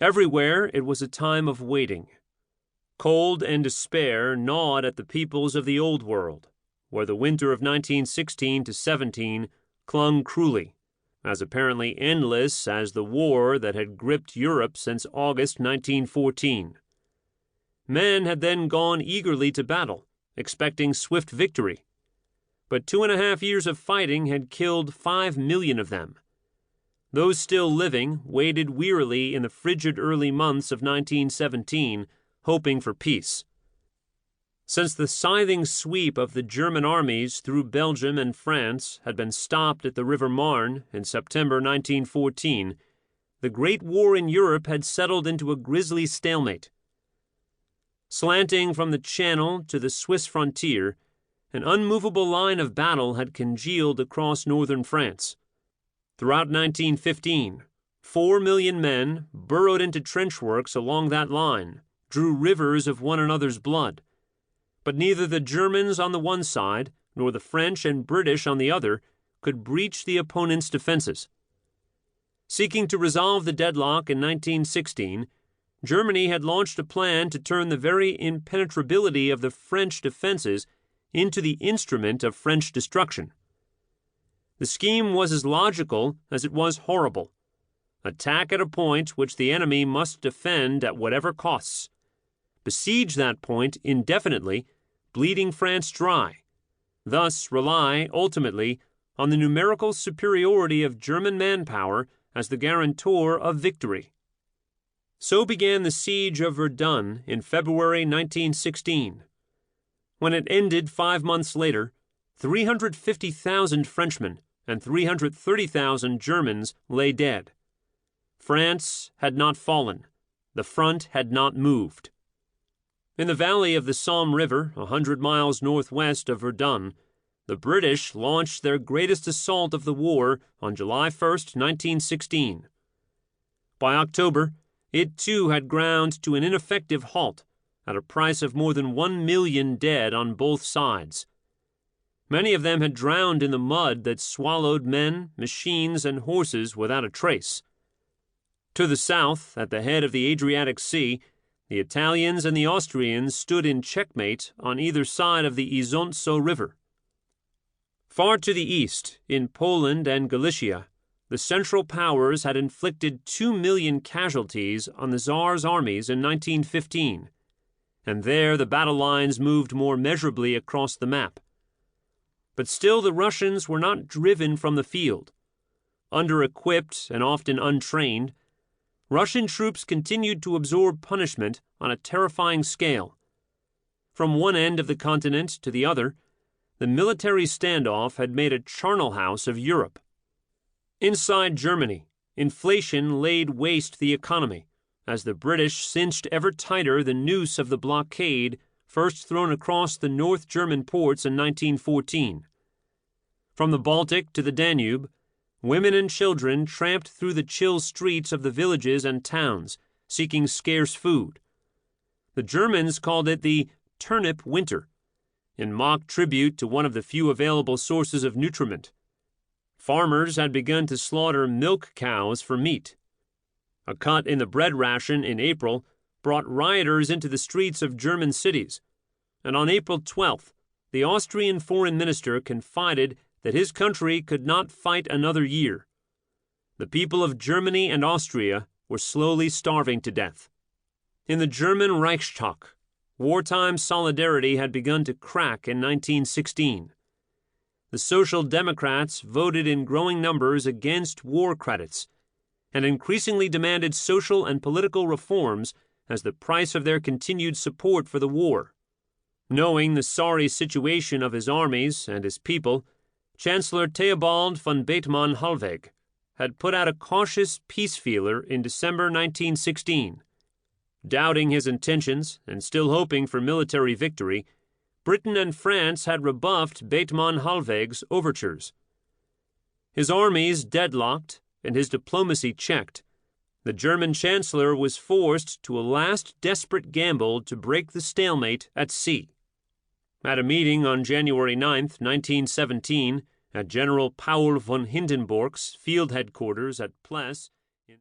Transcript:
Everywhere it was a time of waiting. Cold and despair gnawed at the peoples of the Old World, where the winter of 1916 to 17 clung cruelly, as apparently endless as the war that had gripped Europe since August 1914. Men had then gone eagerly to battle, expecting swift victory. But 2.5 years of fighting had killed 5 million of them. Those still living waited wearily in the frigid early months of 1917, hoping for peace. Since the scything sweep of the German armies through Belgium and France had been stopped at the River Marne in September 1914, the Great War in Europe had settled into a grisly stalemate. Slanting from the Channel to the Swiss frontier, an unmovable line of battle had congealed across northern France. Throughout 1915, 4 million men burrowed into trenchworks along that line, drew rivers of one another's blood. But neither the Germans on the one side, nor the French and British on the other, could breach the opponent's defenses. Seeking to resolve the deadlock in 1916, Germany had launched a plan to turn the very impenetrability of the French defenses into the instrument of French destruction. The scheme was as logical as it was horrible. Attack at a point which the enemy must defend at whatever costs. Besiege that point indefinitely, bleeding France dry. Thus rely, ultimately, on the numerical superiority of German manpower as the guarantor of victory. So began the siege of Verdun in February 1916. When it ended 5 months later, 350,000 Frenchmen and 330,000 Germans lay dead. France had not fallen. The front had not moved. In the valley of the Somme River, 100 miles northwest of Verdun, the British launched their greatest assault of the war on July 1, 1916. By October, it too had ground to an ineffective halt, at a price of more than 1 million dead on both sides. Many of them had drowned in the mud that swallowed men, machines, and horses without a trace. To the south, at the head of the Adriatic Sea, the Italians and the Austrians stood in checkmate on either side of the Isonzo River. Far to the east, in Poland and Galicia, the Central Powers had inflicted 2 million casualties on the Tsar's armies in 1915, and there the battle lines moved more measurably across the map. But still the Russians were not driven from the field. Under-equipped and often untrained, Russian troops continued to absorb punishment on a terrifying scale. From one end of the continent to the other, the military standoff had made a charnel house of Europe. Inside Germany, inflation laid waste the economy, as the British cinched ever tighter the noose of the blockade first thrown across the North German ports in 1914. From the Baltic to the Danube, women and children tramped through the chill streets of the villages and towns, seeking scarce food. The Germans called it the turnip winter, in mock tribute to one of the few available sources of nutriment. Farmers had begun to slaughter milk cows for meat. A cut in the bread ration in April brought rioters into the streets of German cities, and on April 12th, the Austrian foreign minister confided that his country could not fight another year. The people of Germany and Austria were slowly starving to death. In the German Reichstag, wartime solidarity had begun to crack in 1916. The Social Democrats voted in growing numbers against war credits, and increasingly demanded social and political reforms as the price of their continued support for the war. Knowing the sorry situation of his armies and his people, Chancellor Theobald von Bethmann-Hollweg had put out a cautious peace feeler in December 1916. Doubting his intentions and still hoping for military victory, Britain and France had rebuffed Bethmann-Hollweg's overtures. His armies deadlocked and his diplomacy checked, the German Chancellor was forced to a last desperate gamble to break the stalemate at sea. At a meeting on January 9, 1917, at General Paul von Hindenburg's field headquarters at Pless,